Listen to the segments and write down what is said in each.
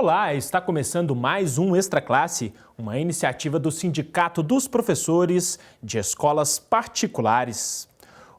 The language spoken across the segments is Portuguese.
Olá, está começando mais um Extra Classe, uma iniciativa do Sindicato dos Professores de Escolas Particulares.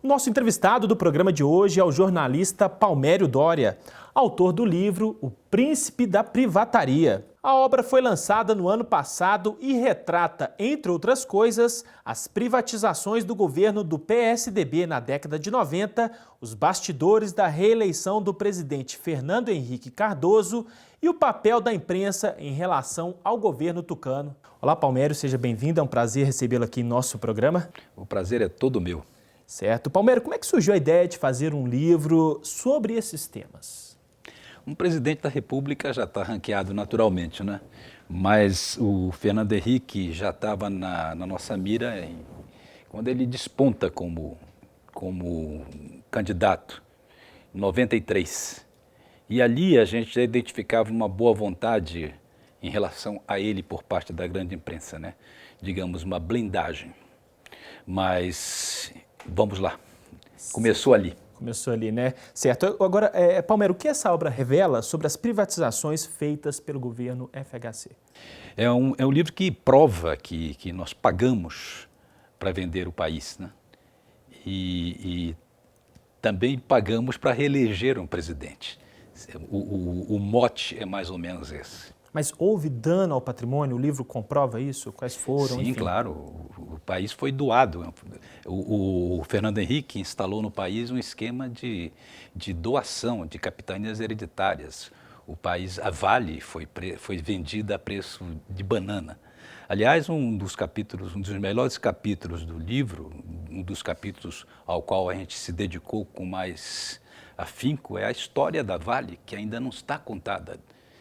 O nosso entrevistado do programa de hoje é o jornalista Palmério Doria, autor do livro O Príncipe da Privataria. A obra foi lançada no ano passado e retrata, entre outras coisas, as privatizações do governo do PSDB na década de 90, os bastidores da reeleição do presidente Fernando Henrique Cardoso e o papel da imprensa em relação ao governo tucano. Olá, Palmério, seja bem-vindo, é um prazer recebê-lo aqui em nosso programa. O prazer é todo meu. Certo. Palmério, como é que surgiu a ideia de fazer um livro sobre esses temas? Um presidente da República já está ranqueado naturalmente, né? Mas o Fernando Henrique já estava na nossa mira quando ele desponta como candidato, em 93. E ali a gente já identificava uma boa vontade em relação a ele por parte da grande imprensa, né? Digamos, uma blindagem. Mas vamos lá, começou ali. Começou ali, né? Certo. Agora, Palmério, o que essa obra revela sobre as privatizações feitas pelo governo FHC? É um livro que prova que nós pagamos para vender o país, né? E também pagamos para reeleger um presidente. O mote é mais ou menos esse. Mas houve dano ao patrimônio? O livro comprova isso? Quais foram? Sim, enfim. claro. O país foi doado. O Fernando Henrique instalou no país um esquema de doação de capitanias hereditárias. O país, a Vale, foi vendida a preço de banana. Aliás, um dos melhores capítulos do livro, um dos capítulos ao qual a gente se dedicou com mais afinco, é a história da Vale, que ainda não está contada,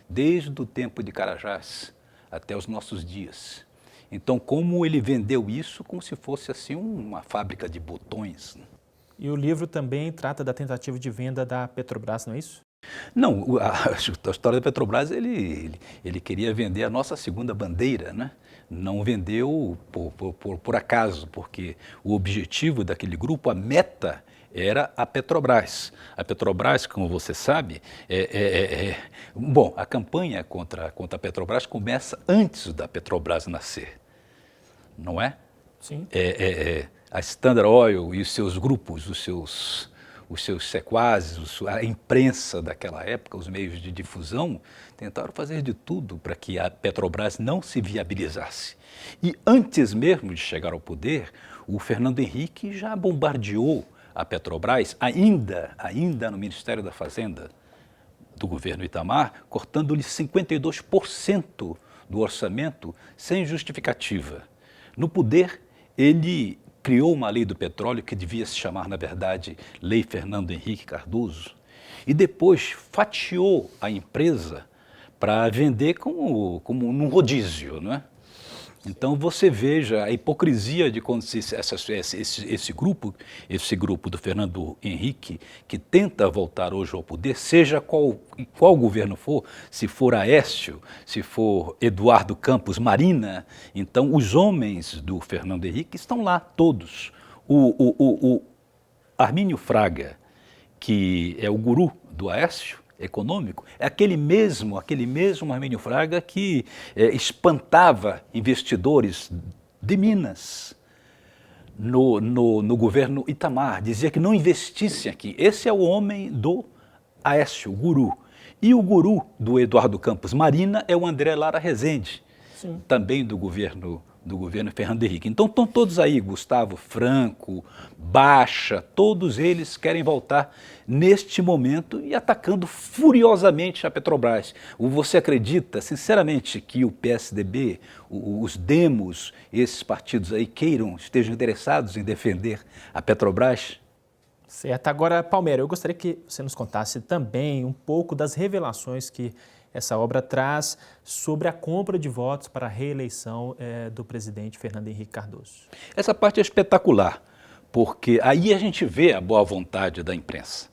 desde o tempo de Carajás até os nossos dias. Então, como ele vendeu isso como se fosse assim uma fábrica de botões. E o livro também trata da tentativa de venda da Petrobras, não é isso? Não, a história da Petrobras, ele queria vender a nossa segunda bandeira, né? Não vendeu por acaso, porque o objetivo daquele grupo, a meta, era a Petrobras. A Petrobras, como você sabe, bom, a campanha contra a Petrobras começa antes da Petrobras nascer, não é? Sim. A Standard Oil e os seus grupos, os seus sequazes, a imprensa daquela época, os meios de difusão, tentaram fazer de tudo para que a Petrobras não se viabilizasse. E antes mesmo de chegar ao poder, o Fernando Henrique já bombardeou a Petrobras, ainda no Ministério da Fazenda do governo Itamar, cortando-lhe 52% do orçamento sem justificativa. No poder, ele criou uma lei do petróleo que devia se chamar, na verdade, Lei Fernando Henrique Cardoso, e depois fatiou a empresa para vender como num rodízio, não é? Então você veja a hipocrisia de quando esse grupo do Fernando Henrique, que tenta voltar hoje ao poder, seja qual governo for, se for Aécio, se for Eduardo Campos, Marina, então os homens do Fernando Henrique estão lá todos. O Armínio Fraga, que é o guru do Aécio econômico, é aquele mesmo Armínio Fraga que espantava investidores de Minas no governo Itamar, dizia que não investissem aqui. Esse é o homem do Aécio, o guru. E o guru do Eduardo Campos Marina é o André Lara Rezende, sim, também do governo Fernando Henrique. Então estão todos aí, Gustavo Franco, Baixa, todos eles querem voltar neste momento e atacando furiosamente a Petrobras. Você acredita, sinceramente, que o PSDB, os Demos, esses partidos aí estejam interessados em defender a Petrobras? Certo. Agora, Palmério, eu gostaria que você nos contasse também um pouco das revelações que essa obra traz sobre a compra de votos para a reeleição do presidente Fernando Henrique Cardoso. Essa parte é espetacular, porque aí a gente vê a boa vontade da imprensa.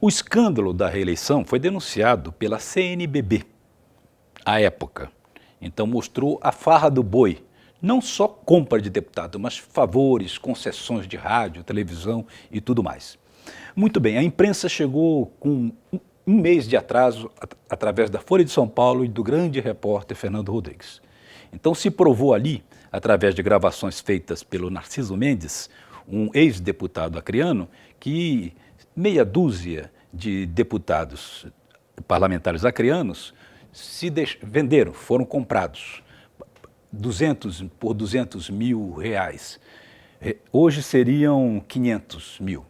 O escândalo da reeleição foi denunciado pela CNBB, à época. Então mostrou a farra do boi. Não só compra de deputado, mas favores, concessões de rádio, televisão e tudo mais. Muito bem, a imprensa chegou com um mês de atraso através da Folha de São Paulo e do grande repórter Fernando Rodrigues. Então se provou ali, através de gravações feitas pelo Narciso Mendes, um ex-deputado acreano, que meia dúzia de deputados parlamentares acreanos venderam, foram comprados por 200 mil reais. Hoje seriam 500 mil.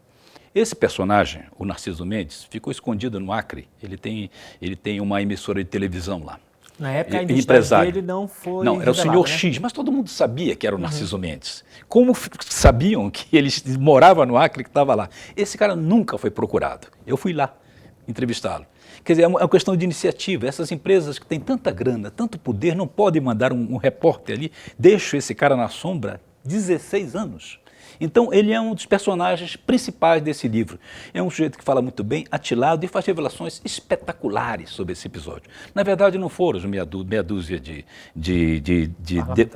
Esse personagem, o Narciso Mendes, ficou escondido no Acre. Ele tem uma emissora de televisão lá. Na época, a identidade dele não foi Não, era o revelada, senhor né? X, mas todo mundo sabia que era o Narciso Mendes. Como sabiam que ele morava no Acre, que estava lá? Esse cara nunca foi procurado. Eu fui lá entrevistá-lo. Quer dizer, é uma questão de iniciativa. Essas empresas que têm tanta grana, tanto poder, não podem mandar um repórter ali. Deixa esse cara na sombra 16 anos. Então, ele é um dos personagens principais desse livro. É um sujeito que fala muito bem, atilado, e faz revelações espetaculares sobre esse episódio. Na verdade, não foram meia dúzia de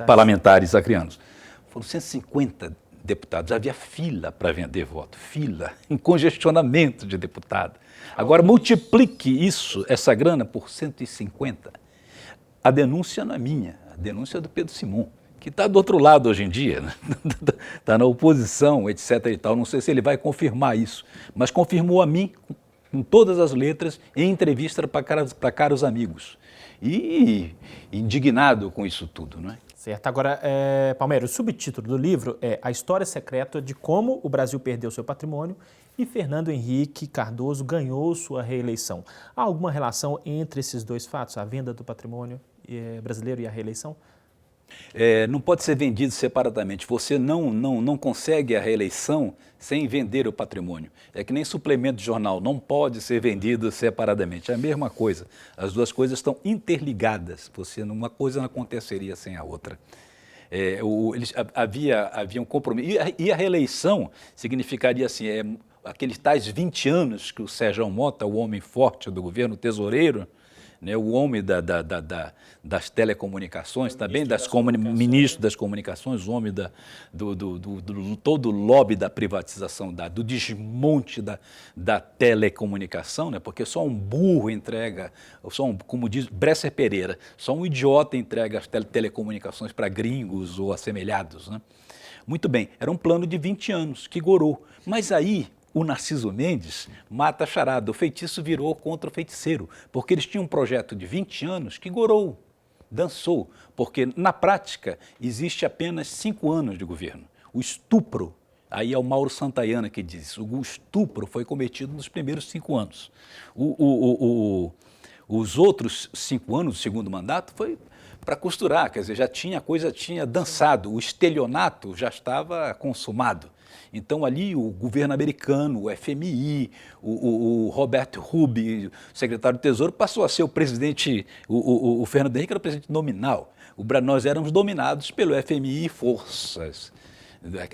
parlamentares acreanos. Foram 150 deputados. Havia fila para vender voto, fila, em congestionamento de deputado. Agora, multiplique essa grana, por 150. A denúncia não é minha, a denúncia é do Pedro Simon, que está do outro lado hoje em dia, né? Está na oposição, etc. e tal. Não sei se ele vai confirmar isso, mas confirmou a mim, com todas as letras, em entrevista para caros amigos. E indignado com isso tudo, não é? Certo. Agora, Palmeira, o subtítulo do livro é A História Secreta de Como o Brasil Perdeu Seu Patrimônio e Fernando Henrique Cardoso ganhou sua reeleição. Há alguma relação entre esses dois fatos, a venda do patrimônio brasileiro e a reeleição? Não pode ser vendido separadamente. Você não consegue a reeleição sem vender o patrimônio. É que nem suplemento de jornal, não pode ser vendido separadamente. É a mesma coisa. As duas coisas estão interligadas. Uma coisa não aconteceria sem a outra. Havia um compromisso. E a reeleição significaria assim, aqueles tais 20 anos que o Sérgio Mota, o homem forte do governo, tesoureiro, né, o homem das telecomunicações, também ministro das comunicações, o homem todo o lobby da privatização, do desmonte da telecomunicação, né, porque só um burro entrega, como diz Bresser Pereira, só um idiota entrega as telecomunicações para gringos ou assemelhados, né? Muito bem, era um plano de 20 anos que gorou, mas aí o Narciso Mendes mata a charada, o feitiço virou contra o feiticeiro, porque eles tinham um projeto de 20 anos que gorou, dançou, porque na prática existe apenas 5 anos de governo. O estupro, aí é o Mauro Santayana que diz, o estupro foi cometido nos primeiros 5 anos. Os outros 5 anos do segundo mandato foi para costurar, quer dizer, a coisa tinha dançado, o estelionato já estava consumado. Então ali o governo americano, o FMI, o Robert Ruby, secretário do Tesouro, passou a ser o presidente, o Fernando Henrique era o presidente nominal. Nós éramos dominados pelo FMI e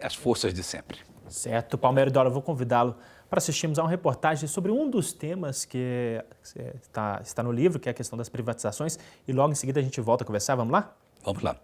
as forças de sempre. Certo, Palmeira Dória, eu vou convidá-lo para assistirmos a uma reportagem sobre um dos temas que está no livro, que é a questão das privatizações, e logo em seguida a gente volta a conversar. Vamos lá? Vamos lá.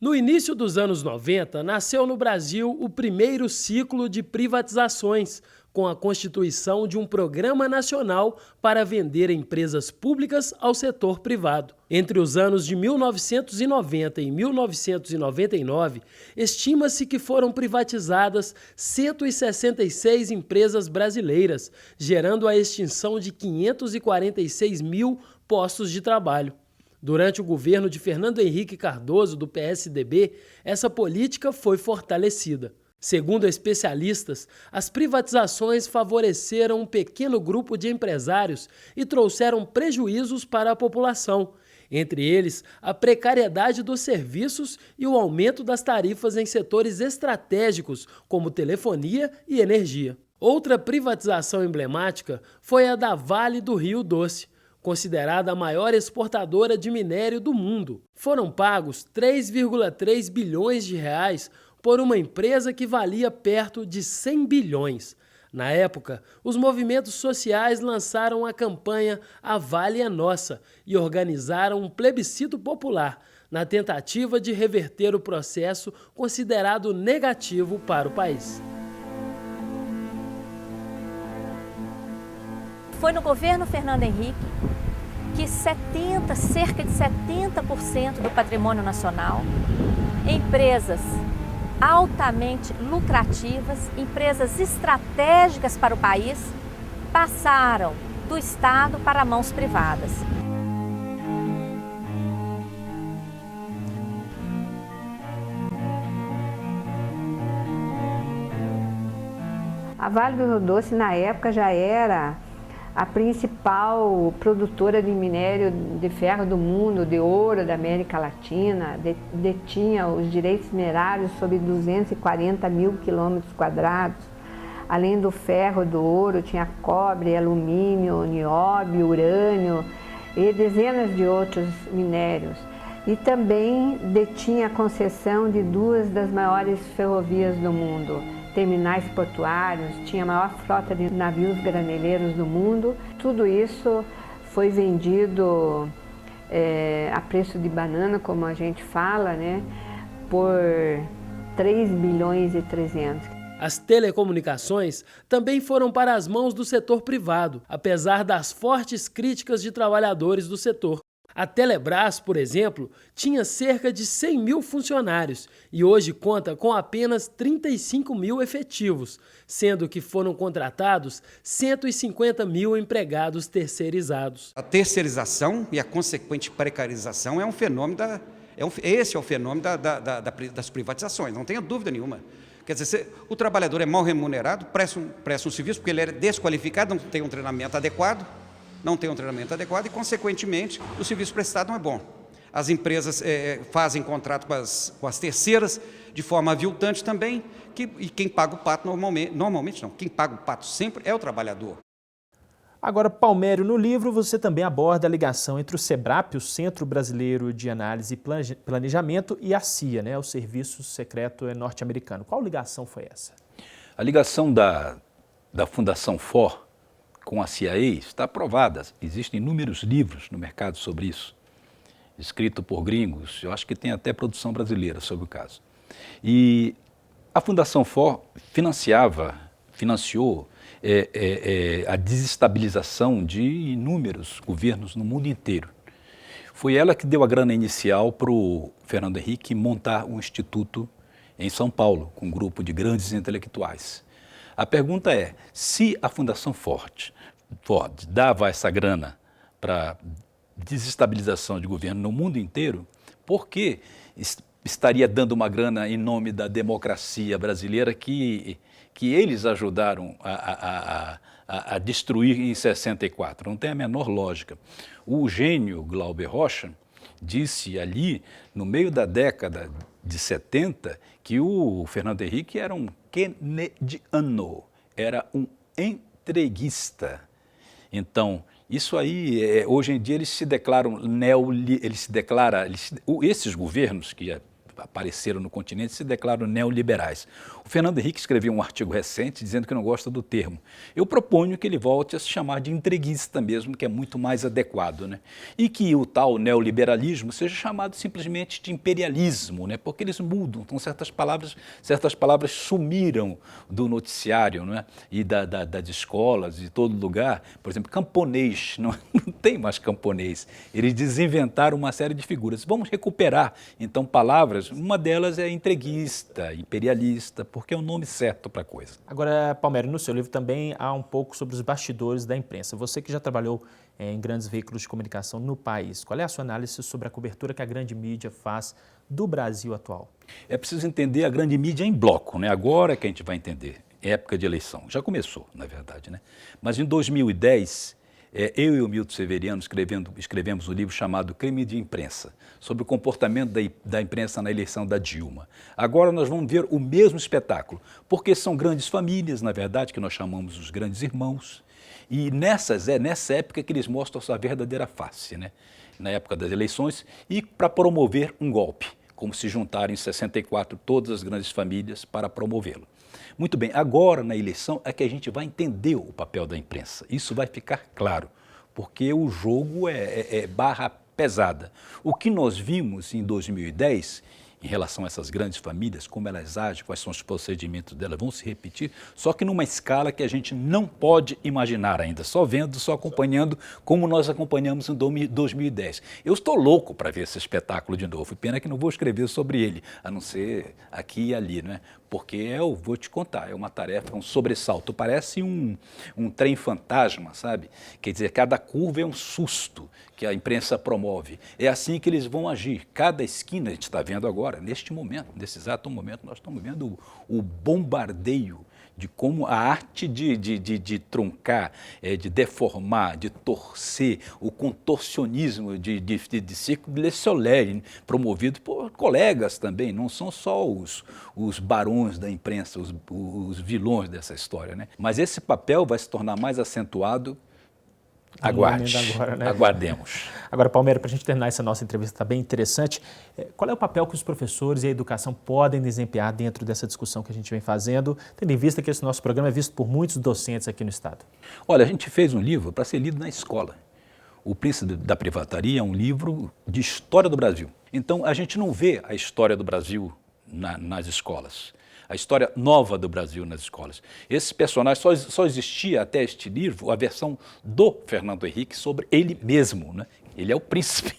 No início dos anos 90, nasceu no Brasil o primeiro ciclo de privatizações, com a constituição de um programa nacional para vender empresas públicas ao setor privado. Entre os anos de 1990 e 1999, estima-se que foram privatizadas 166 empresas brasileiras, gerando a extinção de 546 mil postos de trabalho. Durante o governo de Fernando Henrique Cardoso, do PSDB, essa política foi fortalecida. Segundo especialistas, as privatizações favoreceram um pequeno grupo de empresários e trouxeram prejuízos para a população, entre eles a precariedade dos serviços e o aumento das tarifas em setores estratégicos, como telefonia e energia. Outra privatização emblemática foi a da Vale do Rio Doce, considerada a maior exportadora de minério do mundo. Foram pagos 3,3 bilhões de reais por uma empresa que valia perto de 100 bilhões. Na época, os movimentos sociais lançaram a campanha A Vale é Nossa e organizaram um plebiscito popular, na tentativa de reverter o processo considerado negativo para o país. Foi no governo Fernando Henrique que cerca de 70% do patrimônio nacional, empresas altamente lucrativas, empresas estratégicas para o país, passaram do Estado para mãos privadas. A Vale do Rio Doce, na época, já era a principal produtora de minério de ferro do mundo, de ouro da América Latina, detinha os direitos minerários sobre 240 mil quilômetros quadrados. Além do ferro, do ouro, tinha cobre, alumínio, nióbio, urânio e dezenas de outros minérios. E também detinha a concessão de duas das maiores ferrovias do mundo, terminais portuários, tinha a maior frota de navios graneleiros do mundo. Tudo isso foi vendido a preço de banana, como a gente fala, né, por 3 bilhões e 300. As telecomunicações também foram para as mãos do setor privado, apesar das fortes críticas de trabalhadores do setor. A Telebrás, por exemplo, tinha cerca de 100 mil funcionários e hoje conta com apenas 35 mil efetivos, sendo que foram contratados 150 mil empregados terceirizados. A terceirização e a consequente precarização é um fenômeno esse é o fenômeno das privatizações, não tenha dúvida nenhuma. Quer dizer, o trabalhador é mal remunerado, presta um serviço porque ele é desqualificado, não tem um treinamento adequado, e, consequentemente, o serviço prestado não é bom. As empresas fazem contrato com as terceiras de forma aviltante também, e quem paga o pato normalmente não, quem paga o pato sempre é o trabalhador. Agora, Palmério, no livro você também aborda a ligação entre o SEBRAP, o Centro Brasileiro de Análise e Planejamento, e a CIA, né, o Serviço Secreto Norte-Americano. Qual ligação foi essa? A ligação da Fundação Ford com a CIA está provada. Existem inúmeros livros no mercado sobre isso, escrito por gringos. Eu acho que tem até produção brasileira sobre o caso. E a Fundação Ford financiou a desestabilização de inúmeros governos no mundo inteiro. Foi ela que deu a grana inicial para o Fernando Henrique montar um instituto em São Paulo, com um grupo de grandes intelectuais. A pergunta é, se a Fundação Ford dava essa grana para desestabilização de governo no mundo inteiro, por que estaria dando uma grana em nome da democracia brasileira que eles ajudaram a destruir em 64? Não tem a menor lógica. O gênio Glauber Rocha disse ali, no meio da década de 70, que o Fernando Henrique era um kennediano, era um entreguista. Então, isso aí, hoje em dia eles se declaram esses governos que apareceram no continente se declaram neoliberais. O Fernando Henrique escreveu um artigo recente dizendo que não gosta do termo. Eu proponho que ele volte a se chamar de entreguista mesmo, que é muito mais adequado, né? E que o tal neoliberalismo seja chamado simplesmente de imperialismo, né? Porque eles mudam, então certas palavras sumiram do noticiário, né? E das escolas, de todo lugar. Por exemplo, camponês, não tem mais camponês. Eles desinventaram uma série de figuras. Vamos recuperar, então, palavras. Uma delas é entreguista, imperialista, porque é o nome certo para a coisa. Agora, Palmério, no seu livro também há um pouco sobre os bastidores da imprensa. Você que já trabalhou em grandes veículos de comunicação no país, qual é a sua análise sobre a cobertura que a grande mídia faz do Brasil atual? É preciso entender a grande mídia em bloco, né? Agora que a gente vai entender, época de eleição. Já começou, na verdade, né? Mas em 2010... eu e o Milton Severiano escrevemos um livro chamado Crime de Imprensa, sobre o comportamento da imprensa na eleição da Dilma. Agora nós vamos ver o mesmo espetáculo, porque são grandes famílias, na verdade, que nós chamamos os grandes irmãos, e nessa época que eles mostram a sua verdadeira face, né? Na época das eleições, e para promover um golpe, como se juntaram em 64 todas as grandes famílias para promovê-lo. Muito bem, agora na eleição é que a gente vai entender o papel da imprensa. Isso vai ficar claro, porque o jogo é barra pesada. O que nós vimos em 2010, em relação a essas grandes famílias, como elas agem, quais são os procedimentos delas, vão se repetir, só que numa escala que a gente não pode imaginar ainda, só vendo, só acompanhando, como nós acompanhamos em 2010. Eu estou louco para ver esse espetáculo de novo, pena que não vou escrever sobre ele, a não ser aqui e ali, né? Porque eu vou te contar, é uma tarefa, um sobressalto, parece um trem fantasma, sabe? Quer dizer, cada curva é um susto que a imprensa promove. É assim que eles vão agir. Cada esquina, a gente está vendo agora, neste momento, nesse exato momento, nós estamos vendo o bombardeio de como a arte de truncar, de deformar, de torcer, o contorcionismo de Cirque du Soleil, promovido por colegas também, não são só os barões da imprensa, os vilões dessa história, né? Mas esse papel vai se tornar mais acentuado. Aguarde, agora, né? Aguardemos. Agora, Palmeira, para a gente terminar essa nossa entrevista, está bem interessante, qual é o papel que os professores e a educação podem desempenhar dentro dessa discussão que a gente vem fazendo, tendo em vista que esse nosso programa é visto por muitos docentes aqui no Estado? Olha, a gente fez um livro para ser lido na escola. O Príncipe da Privataria é um livro de história do Brasil. Então, a gente não vê a história do Brasil nas escolas. A história nova do Brasil nas escolas. Esse personagem só existia até este livro, a versão do Fernando Henrique sobre ele mesmo, né? Ele é o príncipe,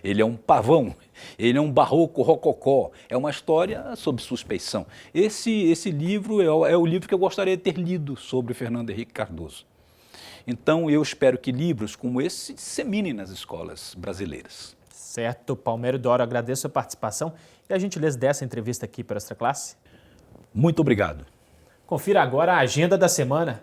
ele é um pavão, ele é um barroco rococó, é uma história sob suspeição. Esse livro é o livro que eu gostaria de ter lido sobre Fernando Henrique Cardoso. Então, eu espero que livros como esse disseminem nas escolas brasileiras. Certo, Palmeira Doro, agradeço a participação e a gentileza dessa entrevista aqui para Extra Classe. Muito obrigado. Confira agora a agenda da semana.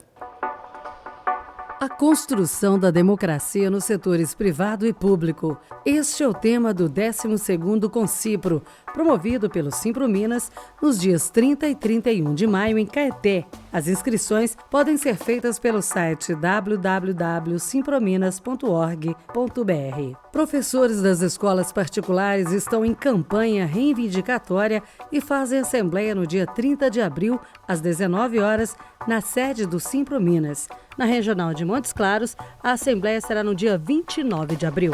A construção da democracia nos setores privado e público. Este é o tema do 12º Concipro, promovido pelo Simpro Minas, nos dias 30 e 31 de maio em Caeté. As inscrições podem ser feitas pelo site www.simprominas.org.br. Professores das escolas particulares estão em campanha reivindicatória e fazem assembleia no dia 30 de abril, às 19 horas, na sede do Simpro Minas. Na Regional de Montes Claros, a assembleia será no dia 29 de abril.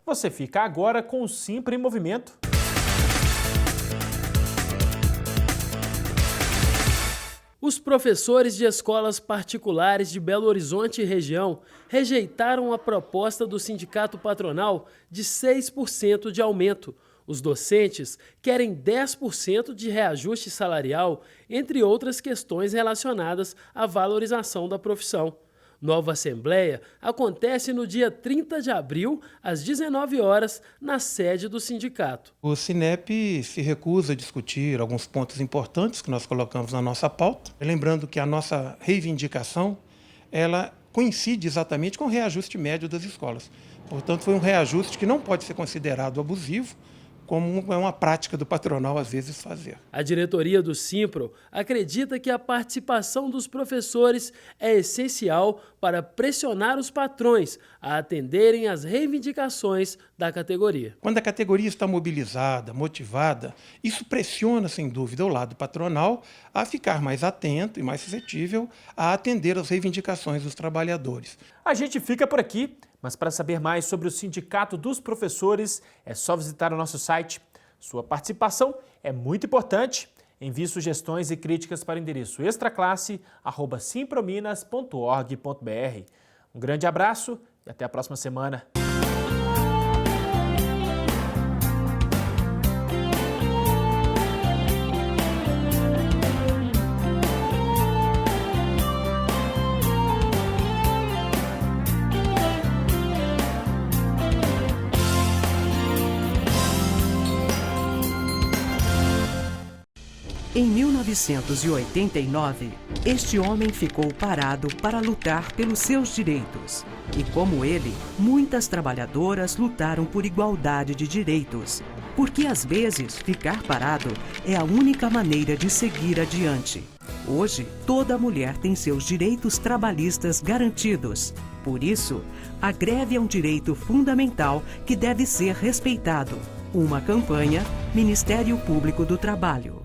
Você fica agora com o Simpro em Movimento. Os professores de escolas particulares de Belo Horizonte e região rejeitaram a proposta do sindicato patronal de 6% de aumento. Os docentes querem 10% de reajuste salarial, entre outras questões relacionadas à valorização da profissão. Nova assembleia acontece no dia 30 de abril, às 19 horas, na sede do sindicato. O Sinep se recusa a discutir alguns pontos importantes que nós colocamos na nossa pauta. Lembrando que a nossa reivindicação, ela coincide exatamente com o reajuste médio das escolas. Portanto, foi um reajuste que não pode ser considerado abusivo, como é uma prática do patronal às vezes fazer. A diretoria do Simpro acredita que a participação dos professores é essencial para pressionar os patrões a atenderem às reivindicações da categoria. Quando a categoria está mobilizada, motivada, isso pressiona, sem dúvida, o lado patronal a ficar mais atento e mais suscetível a atender às reivindicações dos trabalhadores. A gente fica por aqui. Mas para saber mais sobre o Sindicato dos Professores, é só visitar o nosso site. Sua participação é muito importante. Envie sugestões e críticas para o endereço extraclasse@simprominas.org.br. Um grande abraço e até a próxima semana. Em 1989, este homem ficou parado para lutar pelos seus direitos. E como ele, muitas trabalhadoras lutaram por igualdade de direitos. Porque às vezes, ficar parado é a única maneira de seguir adiante. Hoje, toda mulher tem seus direitos trabalhistas garantidos. Por isso, a greve é um direito fundamental que deve ser respeitado. Uma campanha, Ministério Público do Trabalho.